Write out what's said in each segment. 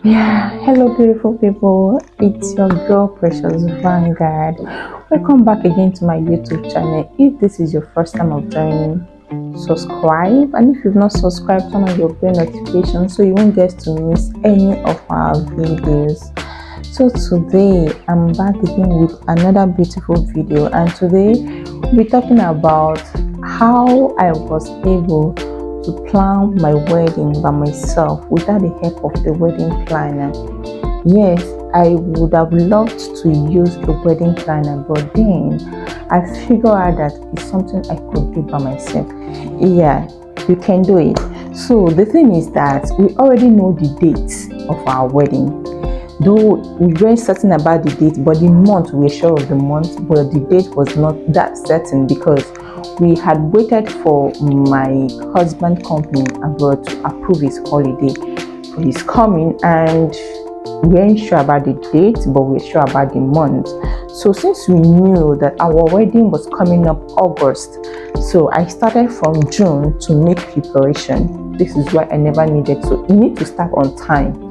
Yeah, hello beautiful people, it's your girl Precious Vanguard. Welcome back again to my YouTube channel. If this is your first time of joining, subscribe, and if you've not subscribed, turn on your bell notification so you won't get to miss any of our videos. So today I'm back again with another beautiful video, and today we'll be talking about how I was able to plan my wedding by myself without the help of a wedding planner. Yes, I would have loved to use a wedding planner, but then I figured out that it's something I could do by myself. Yeah, you can do it. So the thing is that we already know the date of our wedding. Though we weren't certain about the date, but the month, we were sure of the month, but the date was not that certain because we had waited for my husband's company abroad to approve his holiday for his coming, and we weren't sure about the date, but we were sure about the month. So since we knew that our wedding was coming up August, so I started from June to make preparation. This is why I never needed. So you need to start on time.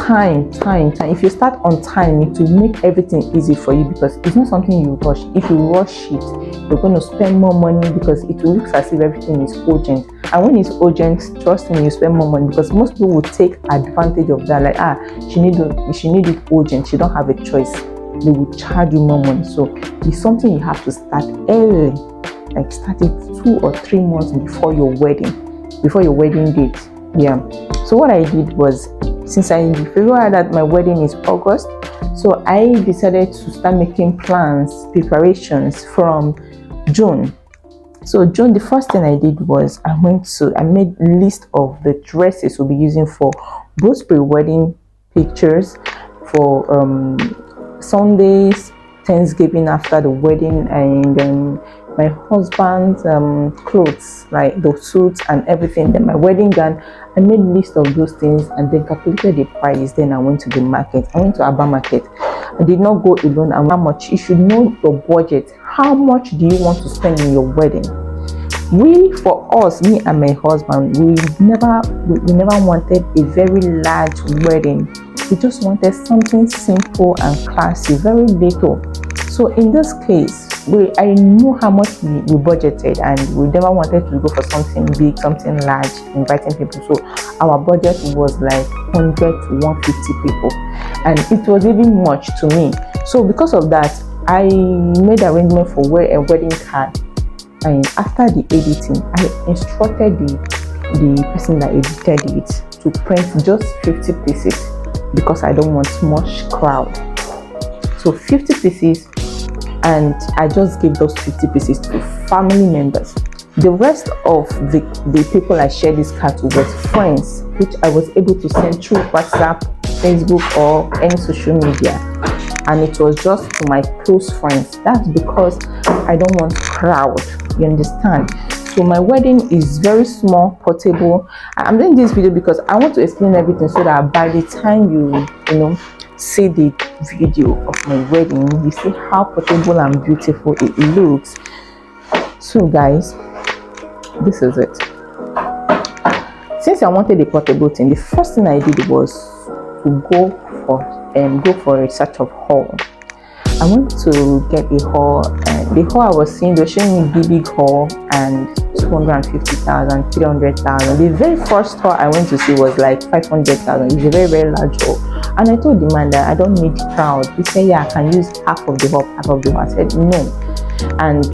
If you start on time, it will make everything easy for you because it's not something you rush. If you rush it, you're going to spend more money because it will look as if everything is urgent. And when it's urgent, trust me, you spend more money because most people will take advantage of that. Like, she need it urgent. She don't have a choice. They will charge you more money. So it's something you have to start early, like start it 2 or 3 months before your wedding date. Yeah. So what I did was, since I figured out that my wedding is August, so I decided to start making preparations from June. So June, the first thing I did was I made a list of the dresses we'll be using for both pre-wedding pictures, for Sundays, Thanksgiving after the wedding, and then my husband's clothes, like the suits and everything, then my wedding gown. I made a list of those things and then calculated the price. Then I went to the market. I went to Aba Market. I did not go alone. And how much? You should know your budget. How much do you want to spend in your wedding? For us, me and my husband, we never wanted a very large wedding. We just wanted something simple and classy, very little. So in this case, I knew how much we budgeted, and we never wanted to go for something big, something large, inviting people. So our budget was like 100 to 150 people, and it was even much to me. So because of that, I made arrangement for a wedding card, and after the editing, I instructed the person that edited it to print just 50 pieces because I don't want much crowd. So 50 pieces, and I just gave those 50 pieces to family members. The rest of the people I shared this card to was friends, which I was able to send through WhatsApp, Facebook, or any social media. And it was just to my close friends. That's because I don't want crowd, you understand? So my wedding is very small, portable. I'm doing this video because I want to explain everything so that by the time you see the video of my wedding, you see how portable and beautiful it looks. So guys, this is it. Since I wanted a portable thing, the first thing I did was to go for a search of hall. I went to get a hall, and the hall I was seeing, they were showing me big hall and 250,000, 300,000. The very first hall I went to see was like 500,000. It's a very, very large hall. And I told the man that I don't need crowd. He said, yeah, I can use half of the hall, half of the hall. I said, no. And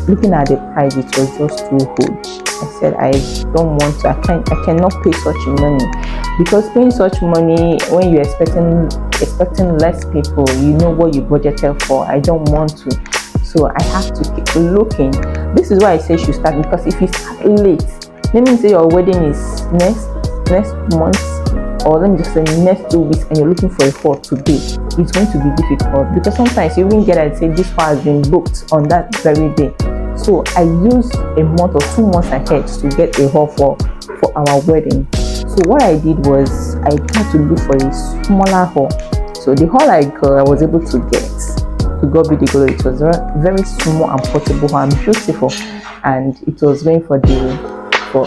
looking at the price, it was just too huge. I said, I don't want to, I cannot pay such money. Because paying such money when you're expecting less people, you know what you budgeted for. I don't want to. So I have to keep looking. This is why I say you should start, because if you start late, let me say your wedding is next month, or let me just say next 2 weeks, and you're looking for a hall today, it's going to be difficult because sometimes you even get and say this hall has been booked on that very day. So I use a month or 2 months ahead to get a hall for our wedding. So what I did was I tried to look for a smaller hall. So the hall I was able to get, to God be the glory, it was very small and portable and beautiful, and it was going for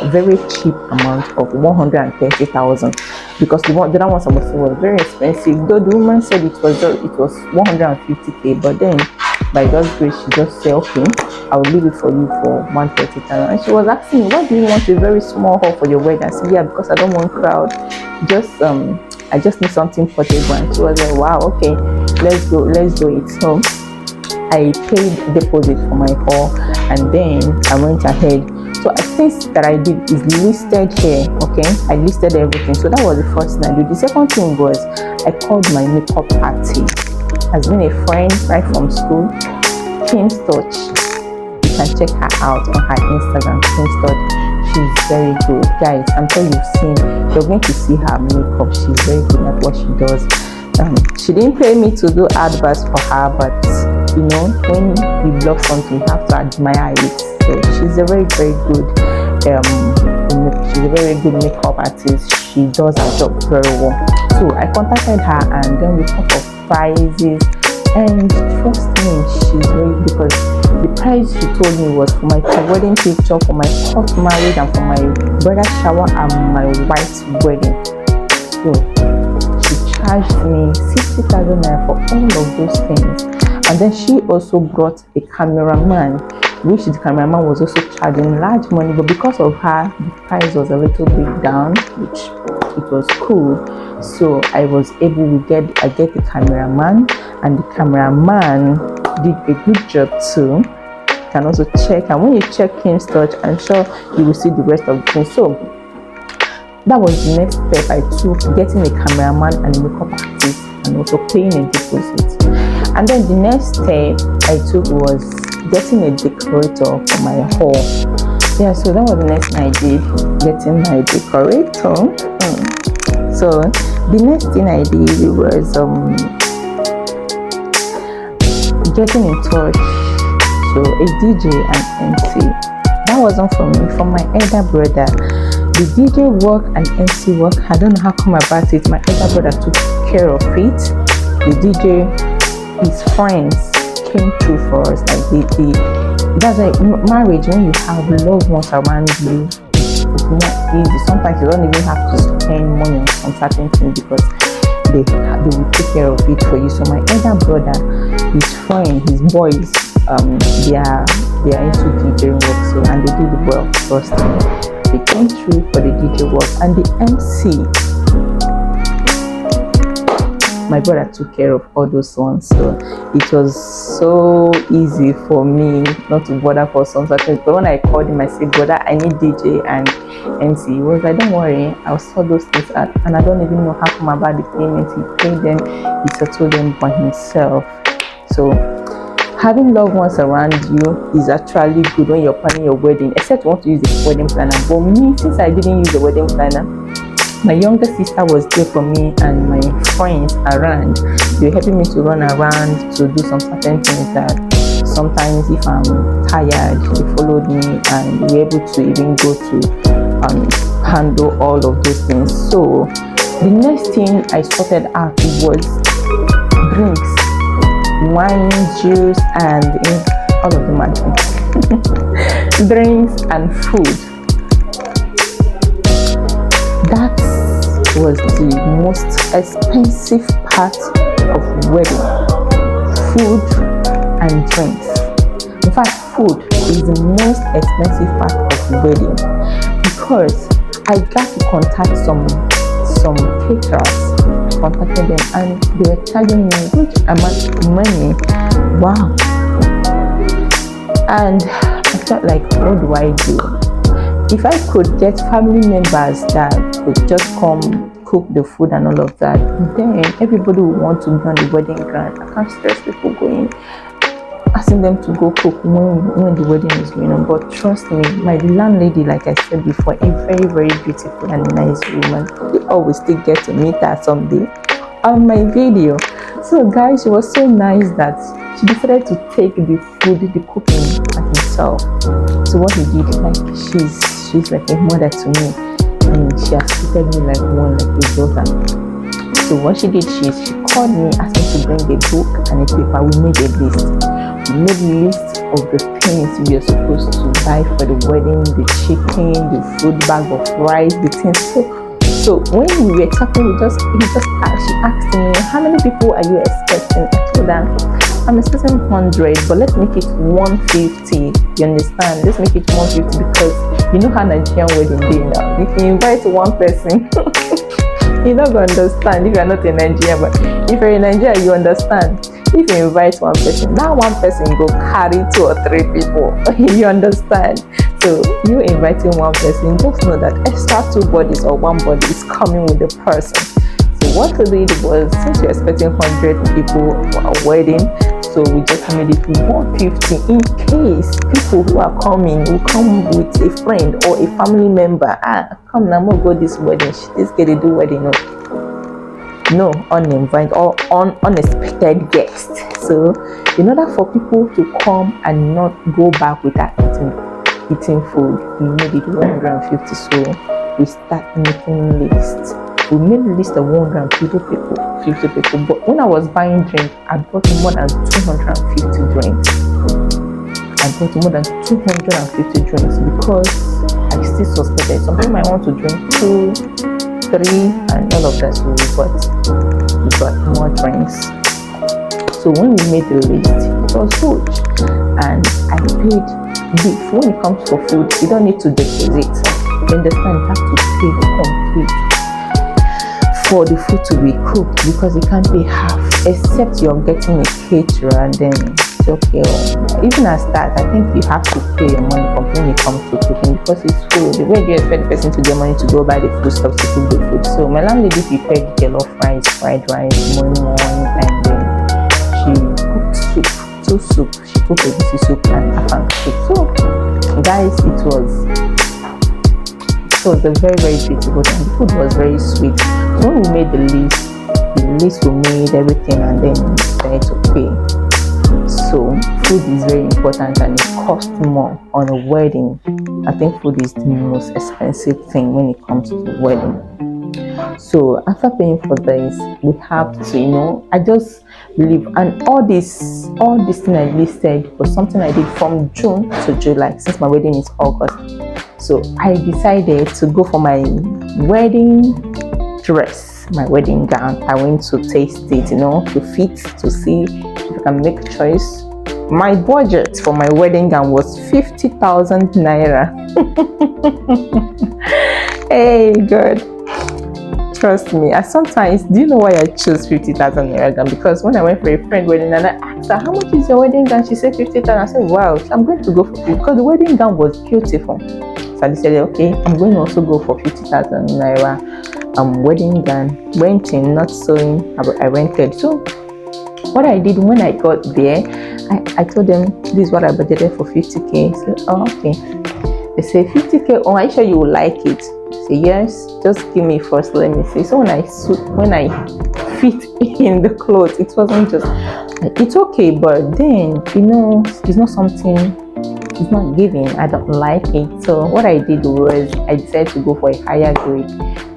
a very cheap amount of 130,000. because the other ones I was saying was very expensive. Though the woman said it was 150k, but then by God's grace, she just said, okay, I will leave it for you for 130,000. And she was asking me, why do you want a very small hall for your wedding? I said, yeah, because I don't want crowd. I just need something portable. And she was like, wow, okay, let's do it. So I paid deposit for my hall, and then I went ahead. So things that I did is listed here. Okay, I listed everything. So that was the first thing I did. The second thing was I called my makeup artist. Has been a friend right from school, Kim's Touch. You can check her out on her Instagram, Kim's Touch. She's very good, guys. I'm sure you've seen. You're going to see her makeup. She's very good at what she does. She didn't pay me to do adverts for her, but you know, when you love something, you have to admire it. So she's a very, very good. She's a very good makeup artist. She does her job very well. So I contacted her, and then we talked of prices. And trust me, she's very, because the price she told me was for my wedding picture, for my hot marriage, and for my bridal shower and my white wedding. So she charged me 60,000 naira for all of those things. And then she also brought a cameraman, which the cameraman was also charging large money, but because of her, the price was a little bit down, which it was cool. So I was able to get the cameraman, and the cameraman did a good job too. You can also check, and when you check Kim's Touch, I'm sure you will see the rest of the things. So that was the next step I took, getting a cameraman and a makeup artist, and also paying a deposit. And then the next step I took was getting a decorator for my hall. Yeah, so that was the next thing I did, getting my decorator. So the next thing I did was getting in touch. So a DJ and MC. That wasn't for me, for my elder brother. The DJ work and MC work, I don't know how come about it. My elder brother took care of it. The DJ, his friends came through for us. Like that's like marriage, when you have loved ones around you, it's not easy. Sometimes you don't even have to spend money on some certain things because they will take care of it for you. So my elder brother, his friend, his boys, they are into DJ work, so, and they did well. Trust me, they came through for the DJ work. And the MC, my brother took care of all those ones, so it was so easy for me not to bother for some certain. But when I called him, I said, brother, I need DJ and MC. He was like, don't worry, I'll sort those things out. And I don't even know how come about the payment. He paid them, he settled them by himself. So having loved ones around you is actually good when you're planning your wedding, except you want to use a wedding planner. But me, since I didn't use a wedding planner, my younger sister was there for me, and my friends around, they were helping me to run around to do some certain things that sometimes if I'm tired, they followed me, and we were able to even go to handle all of those things. So the next thing I sorted out was drinks, wine, juice, and all of them are drinks. Drinks and food. That was the most expensive part of wedding. Food and drinks. In fact, food is the most expensive part of wedding, because I got to contact some caterers. I contacted them, and they were charging me huge amount of money. Wow. And I felt like, what do I do? If I could get family members that could just come cook the food and all of that, then everybody would want to be on the wedding ground. I can't stress people going, asking them to go cook when the wedding is going on. But trust me, my landlady, like I said before, a very, very beautiful and nice woman. You always still get to meet her someday on my video. So guys, she was so nice that she decided to take the food, the cooking at herself. So what he did, like she's like a mother to me, and she has treated me like one, like a daughter. So what she did, she called me, asked me to bring a book and a paper. We made a list. We made a list of the things we are supposed to buy for the wedding, the chicken, the food, bag of rice, the things. So when we were talking, she asked me, how many people are you expecting? I told her, I'm expecting 100, but let's make it 150. You understand? Let's make it 150 because you know how Nigerian wedding day now. If you invite one person, you're not going to understand if you're not in Nigeria, but if you're in Nigeria, you understand. If you invite one person, that one person go carry 2 or 3 people. You understand? So you inviting one person, just know that extra 2 bodies or 1 body is coming with the person. So what we did was, since we're expecting 100 people for our wedding, so we just made it 150 in case people who are coming will come with a friend or a family member. Come now, I'm gonna go this wedding. This girl they do wedding. No uninvited or unexpected guests. So in order for people to come and not go back without eating food, we made it 150. So we start making lists. We made a list of 150 people. But when I was buying drinks, I bought more than 250 drinks. I bought more than 250 drinks because I still suspected some people might want to drink 2, 3, and all of that. So we got more drinks. So when we made the list, it was huge, and I paid big. When it comes to food, you don't need to deposit. You understand? You have to pay complete for the food to be cooked because you can't pay half, except you're getting a caterer, and then it's okay. Even at that, I think you have to pay your money when it comes to cooking because it's food. The way you expect the person to get money to go buy the food stuff to cook the food. So my landlady prepared jollof rice, fried rice, moi, and then she cooked soup, 2 soup. She cooked a soup and afang soup. So guys, it was a very, very beautiful thing. The food was very sweet. So when we made the list we made everything, and then we decided to pay. So food is very important, and it costs more on a wedding. I think food is the most expensive thing when it comes to wedding. So after paying for this, we have to, I just leave, and all this thing I listed was something I did from June to July, since my wedding is August. So I decided to go for my wedding dress, my wedding gown. I went to taste it, to fit, to see if I can make a choice. My budget for my wedding gown was 50,000 naira. Hey, God. Trust me. Sometimes, do you know why I chose 50,000 naira gown? Because when I went for a friend wedding and I asked her, how much is your wedding gown? She said 50,000. I said, wow, I'm going to go for it because the wedding gown was beautiful. So I decided, okay, I'm going to also go for 50,000 naira wedding gown. Renting, not sewing. I rented. So what I did when I got there, I told them this is what I budgeted for 50k. They said, oh, okay. They say 50k. Oh, are you sure you will like it? I say yes. Just give me first. Let me see. So when I fit in the clothes, it wasn't just. It's okay, but then it's not something. It's not giving. I don't like it. So what I did was I decided to go for a higher grade.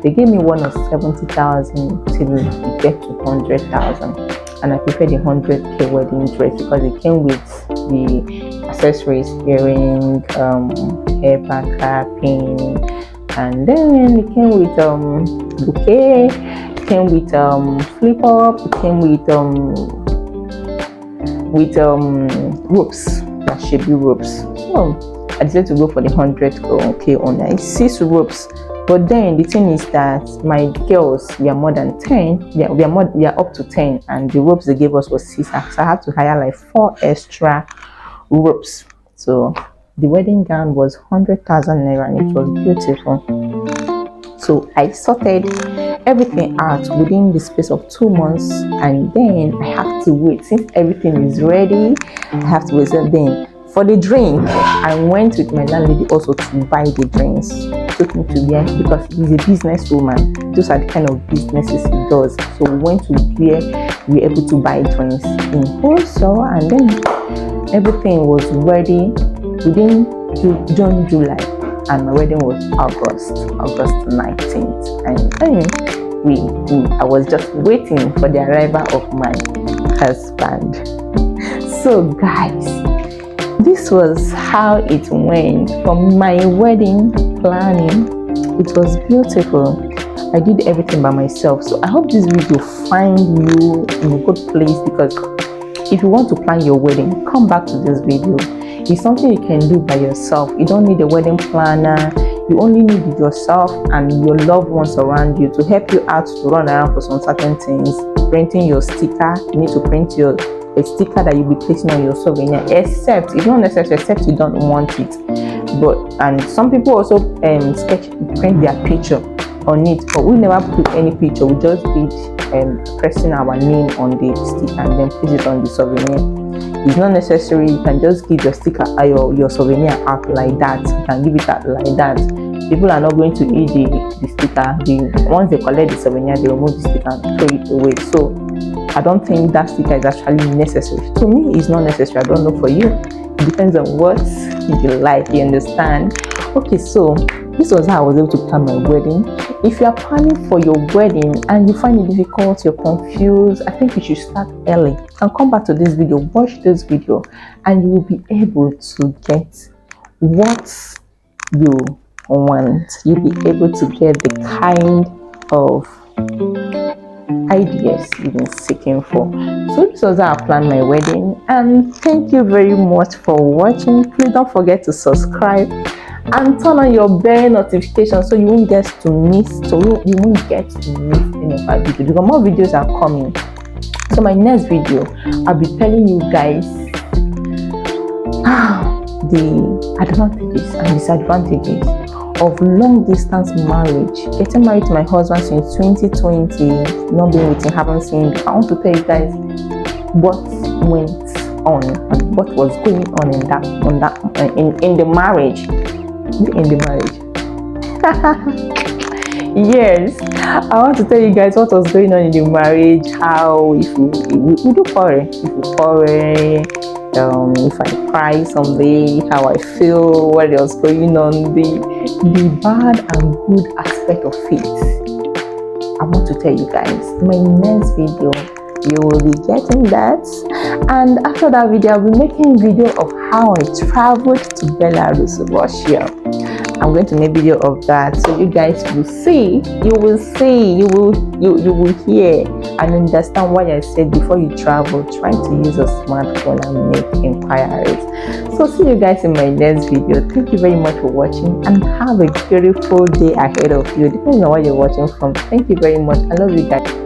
They gave me one of 70,000 till we get to 100,000, and I prepared the 100k wedding dress because it came with the accessories, earring, hair packer, pin, and then it came with bouquet. It came with flip up. It came with ropes. Shabby ropes. So I decided to go for the 100k on. I 6 ropes, but then the thing is that my girls, we are more than 10. We are up to 10, and the ropes they gave us was 6. So I had to hire like 4 extra ropes. So the wedding gown was 100,000 naira, and it was beautiful. So I sorted everything out within the space of 2 months, and then I have to wait. Since everything is ready, I have to wait. So then for the drink, I went with my landlady also to buy the drinks. Took me to where, because he's a businesswoman. Those are the kind of businesses he does. So we went to where we were able to buy drinks in wholesale, and then everything was ready within June, July. And my wedding was August 19th, and then I was just waiting for the arrival of my husband. So guys, this was how it went from my wedding planning. It was beautiful. I did everything by myself. So I hope this video find you in a good place, because if you want to plan your wedding, come back to this video. It's something you can do by yourself. You don't need a wedding planner. You only need yourself and your loved ones around you to help you out to run around for some certain things. Printing your sticker, you need to print a sticker that you'll be placing on your souvenir, except it's not necessary, except you don't want it. And some people also print their picture on it, but we never put any picture. We just did pressing our name on the sticker and then place it on the souvenir. It's not necessary. You can just give your sticker your souvenir out like that. You can give it out like that. People are not going to eat the sticker. Once they collect the souvenir, they remove the sticker and throw it away. So I don't think that sticker is actually necessary. To me, it's not necessary. I don't know for you. It depends on what you like, you understand? Okay, so this was how I was able to plan my wedding. If you are planning for your wedding and you find it difficult, you're confused, I think you should start early and come back to this video, watch this video, and you will be able to get what you want. You'll be able to get the kind of ideas you've been seeking for. So this was how I planned my wedding, and thank you very much for watching. Please don't forget to subscribe and turn on your bell notification so you won't get to miss any of our videos, because more videos are coming. So my next video, I'll be telling you guys the advantages and disadvantages of long distance marriage. Getting married to my husband since 2020, not being with him, haven't seen him. I want to tell you guys what went on and what was going on in the marriage. Yes, I want to tell you guys what was going on in the marriage. How if we do quarrel, if I cry someday, how I feel, what was going on, the bad and good aspect of it. I want to tell you guys. My next video, you will be getting that, and after that video, I'll be making a video of how I traveled to Belarus, Russia. I'm going to make a video of that, so you guys will see, you will hear and understand what I said before you travel, trying to use a smartphone and make inquiries. So see you guys in my next video. Thank you very much for watching, and have a beautiful day ahead of you, depending on where you're watching from. Thank you very much. I love you guys.